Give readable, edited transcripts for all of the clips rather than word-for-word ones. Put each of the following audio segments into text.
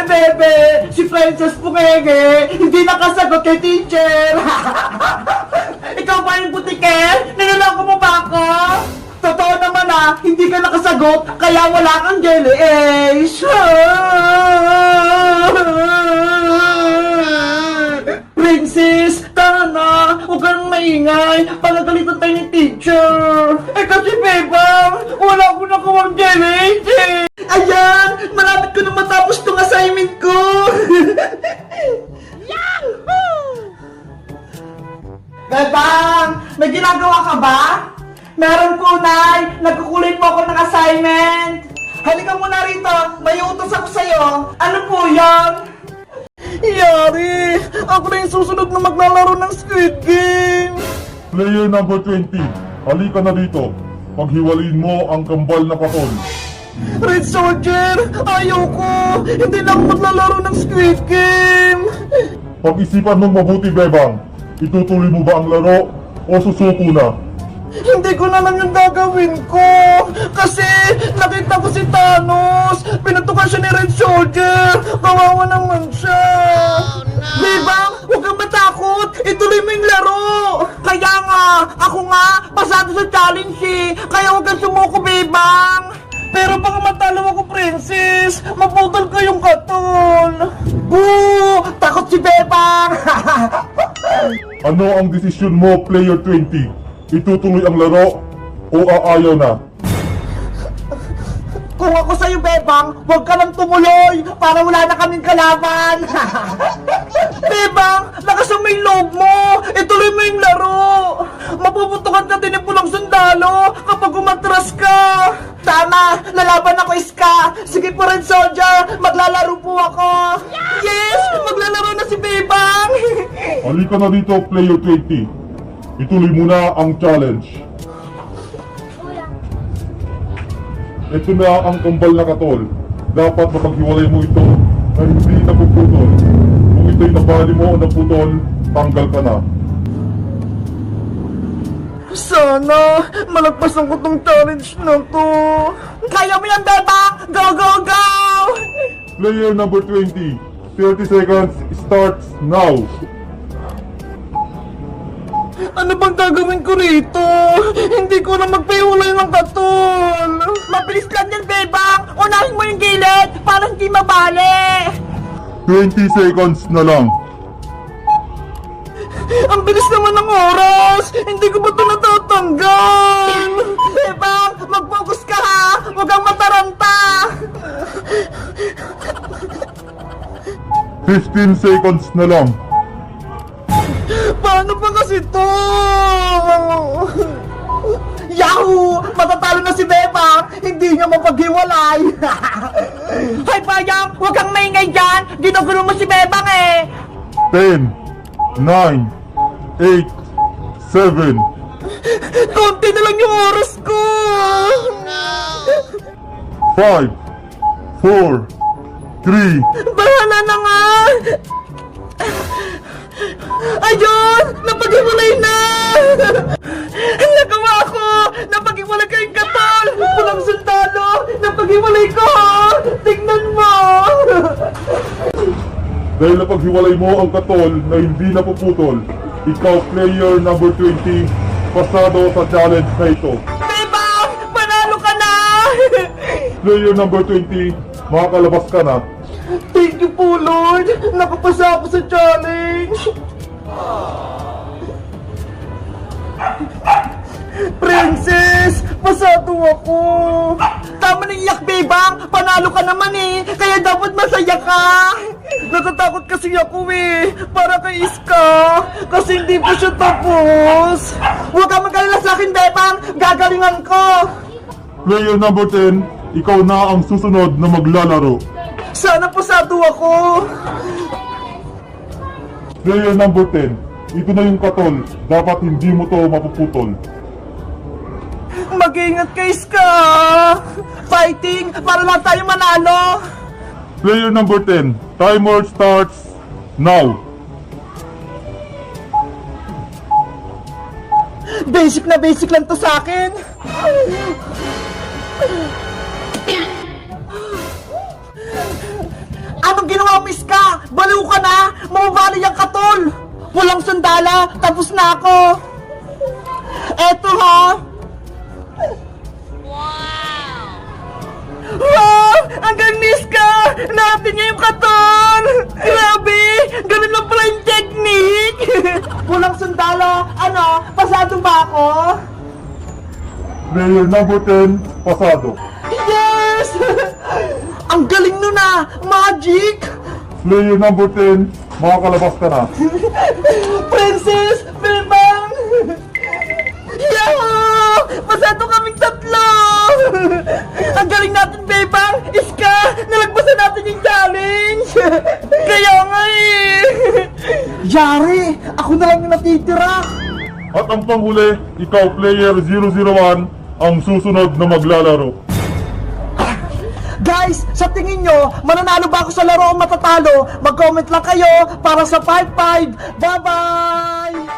Bebe, si Princess Pungenge, hindi nakasagot kay teacher. Ikaw ba yung butike? Niloloko mo ba ako? Totoo naman hindi ka nakasagot, kaya wala kang jelly ace. Princess, tara na, huwag kang maingay, pagagalitan tayo ni teacher. Kasi Bebang, wala ko nakawang jelly ace. Ayan, malapit ko na matapos tong assignment ko. Bebang, may ginagawa ka ba? Meron po, Nay. Nagkukulit po ako ng assignment. Halika muna rito. May utos ako sa'yo. Ano po yan? Yari! Ako na yung susunod na maglalaro ng Squid Game! Player number 20, halika na dito. Paghiwalayin mo ang kambal na katol. Red Soldier! Ayoko! Hindi na ako maglalaro ng Squid Game! Pag-isipan mong mabuti, Bebang. Itutuloy mo ba ang laro o susuko na? Hindi ko na lang yung gagawin ko! Kasi nakita ko si Thanos! Pinatukan siya ni Red Soldier! Kawawa naman siya! Oh, no. Bebang, huwag kang matakot! Ituloy mo yung laro! Kaya nga, ako nga, pasado sa challenge eh! Kaya huwag kang sumuko, Bebang! Pero baka matalo ako, Princess! Maputol ko yung katol! Boo! Takot si Bebang! Ano ang desisyon mo, Player 20? Itutuloy ang laro o aayaw na? Kung ako sa'yo, Bebang, huwag ka lang tumuloy para wala na kaming kalaban! Bebang, lakas ang may loob mo! Ituloy mo yung laro! Mapuputukan ka din ng pulang sundalo kapag umatras ka! Tama! Lalaban ako, Iska! Sige po, Red Soldier! Maglalaro po ako! Yes! Maglalaro na si Bebang! Halika na dito, Player 20. Ituloy mo na ang challenge. Ito na ang kambal na katol. Dapat mapaghiwalay mo ito na hindi napuputol. Kung ito'y nabali mo o naputol, tanggal ka na. Sana malagpasan ko tong challenge na to. Kaya mo yan, Bebang! Go, go, go! Player number 20, 30 seconds starts now. Ano bang gagawin ko rito? Hindi ko na magpahiwalay ng katol. Mabilis lang yan, Bebang! Unahin mo yung gilid para hindi mabali! 20 seconds na lang. Ang bilis naman ng oras! Hindi ko ba ito natatanggal? Bebang, mag-focus ka ha! Huwag kang mataranta! 15 seconds na lang. Paano pa kasi to? Yahoo! Matatalo na si Bebang! Hindi niya mapaghiwalay! Hay Bayang! Huwag kang maingay dyan! Ginugulo mo si Bebang eh! 10, 9, 8, 7, Konti na lang yung oras ko! 5, 4, 3, Bahala na nga! Ayun! Napaghiwalay na! Nagawa ko! Napaghiwalay kayong katol! Pulang sundalo! Napaghiwalay ko! Tingnan mo! Dahil napaghiwalay mo ang katol na hindi napuputol, ikaw, player number 20, pasado sa challenge na ito. Bebang! Panalo ka na! Player number 20, makakalabas ka na. Thank you po, Lord! Nakapasa ako sa challenge! Princess! Pasado ako! Tama na iyak, Bebang! Panalo ka naman eh! Kaya dapat masaya ka! Natatakot kasi ako eh! Para kay Iska! Kasi hindi pa siya tapos! Huwag kang mag-alala sa akin, Bebang! Gagalingan ko! Player number 10, ikaw na ang susunod na maglalaro. Sana pasado ako! Player number 10, ito na yung katol. Dapat hindi mo to mapuputol. Mag-ingat kay Iska! Fighting! Para lang tayo manalo! Player number 10, timer starts now. Basic na basic lang to sa akin! Baliw ka na! Mababali ang katol! Walang sandala! Tapos na ako! Eto ha! Wow! Ang ganis ka! Natin niya yung katol! Grabe! Ganun lang pala yung technique! Walang sandala! Ano? Pasado ba ako? Player number 10, pasado. Yes! Ang galing nun ah! Magic! Player number 10, makakalabas ka na. Princess! Bebang! Yahoo! Pasado kaming tatlo! Ang galing natin, Bebang! Iska! Nalagpasan natin yung challenge! Kaya nga eh! Yari! Ako na lang yung natitira! At ang panghuli, ikaw player 001, ang susunod na maglalaro. Guys, sa tingin nyo, mananalo ba ako sa laro o matatalo? Mag-comment lang kayo para sa 5-5. Bye-bye!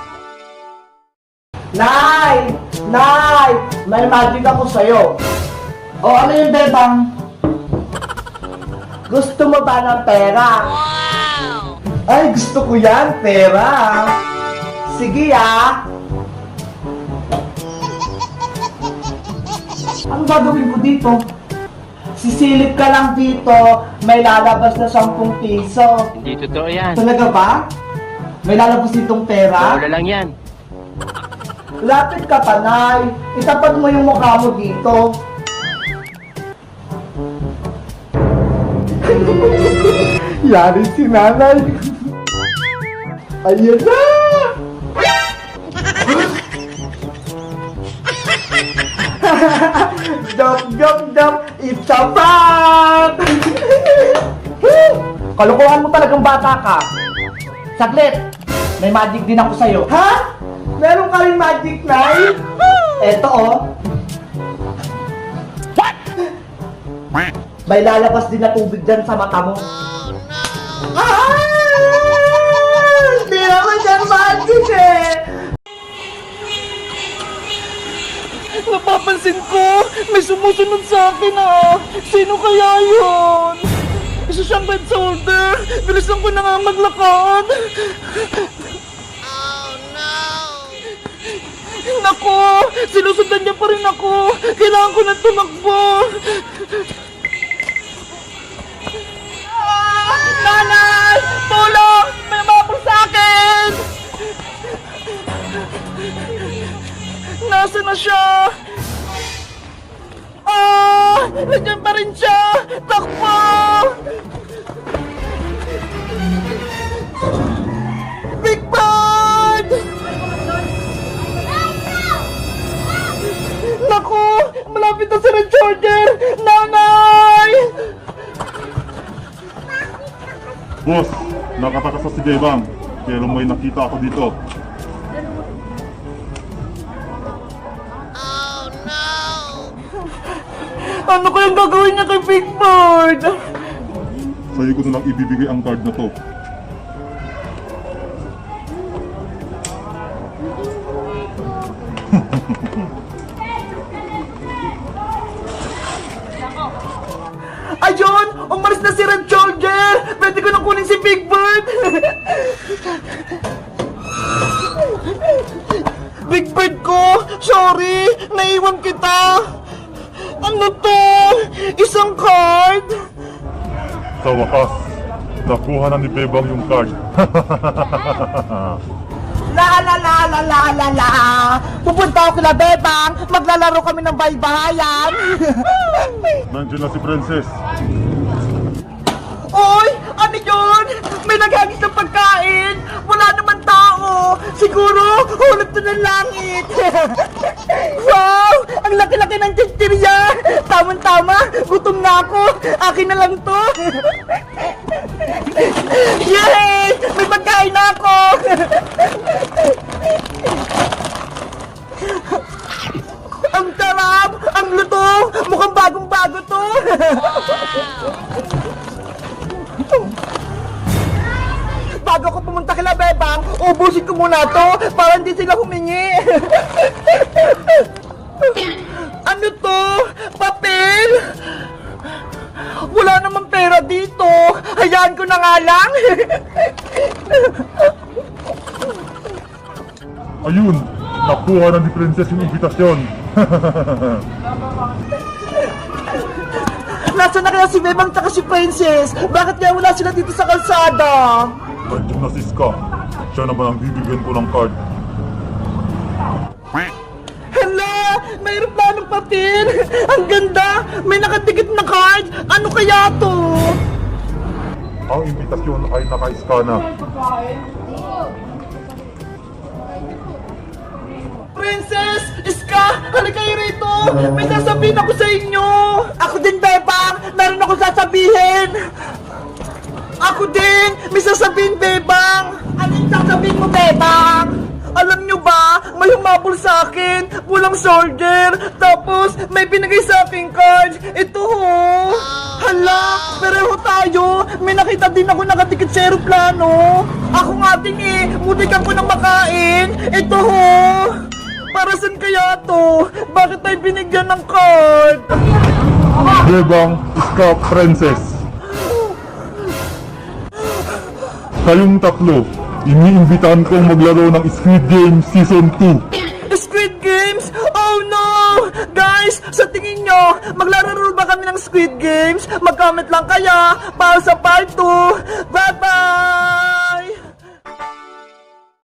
Nay! Nay! May magic ako sa'yo. O ano yung Bebang? Gusto mo ba ng pera? Ay, gusto ko yan, pera. Sige ah. Ano gagawin ko dito? Sisilip ka lang dito, may lalabas na 10 piso. Hindi totoo yan. Talaga ba? May lalabas ditong pera? Wala lang yan. Lapit ka, Tanay. Itapat mo yung mukha mo dito. Yari si nanay. Ayan na! Dop, it's a prank! Kalukuhan mo talagang bata ka. Saglit, may magic din ako sa'yo. Ha? Meron ka rin magic, Nay? Eto, oh. What? May lalabas din na tubig dyan sa mata mo. Ah! Hindi naman yan magic eh! Napapansin ko, may sumusunod sa akin ah. Sino kaya yun? Isa siyang red shoulder. Bilisan ko na nga maglakad. Oh no! Naku, sinusundan niya pa rin ako. Kailangan ko na tumakbo. Nanay! Tulong! May mapul sa akin! Nasaan na siya? Ah! Nandiyan pa rin siya! Takbo! Big Bird! Naku! Malapit na si Red Charger! Nanay! Boss, nakatakas sa si Bebang, pero may nakita ako dito. Ano kayang gagawin niya kay Big Bird? Sa'yo ko na lang ibibigay ang card na to. Ayun! Umalis na si Red Charger! Pwede ko na kunin si Big Bird! Big Bird ko! Sorry! Naiwan kita! Ano to? Isang card? Sa wakas, nakuha na ni Bebang yung card. La la la la la la la! Pupunta ako kila Bebang! Maglalaro kami ng baybayan! Nandiyan na si Princess. Oy! Ano yun? May naghagis ng pagkain! Wala naman tao! Siguro, hulog to ng langit! Wow! Ang laki-laki ng chichirya! Tama-tama! Gutom na ako! Akin na lang to! Yay! May pagkain na ako! Ang sarap! Ang luto! Mukhang bagong-bago to! Bago ako pumunta kila Bebang, ubusin ko muna to para hindi sila humingi. Ano to? Papel? Wala namang pera dito. Hayaan ko na nga lang. Ayun, nakuha na ni Princess yung imbitasyon. Nasaan na kaya si Bebang tsaka si Princess? Bakit kaya wala sila dito sa kalsada? Nandiyan na si Ska. Siya naman ang bibigyan ko ng card. Hala! May aeroplanong papel! Ang ganda! May nakadikit na card! Ano kaya to? Ang imbitasyon ay naka-ska na. Princess! Iska! Halika kayo rito! May sasabihin ako sa inyo! Ako din, Bebang! Meron ako sasabihin! Ako din! May sasabihin, Bebang! Anong sasabihin mo, Bebang? Alam nyo ba, may humabol sa akin, pulang soldier, tapos may binigay sa akin card. Ito ho. Hala, pareho tayo. May nakita din ako nakatikit sa aeroplano. Ako nga din mutikan ko ng makain. Ito ho. Para saan kaya to? Bakit tayo binigyan ng card? Bebang, Ska, Princess. Kayong tatlo, iniimbitahan kong maglaro ng Squid Game Season 2. Squid Games? Oh no! Guys, sa tingin nyo, maglalaro ba kami ng Squid Games? Mag-comment lang kaya para sa part 2. Bye-bye!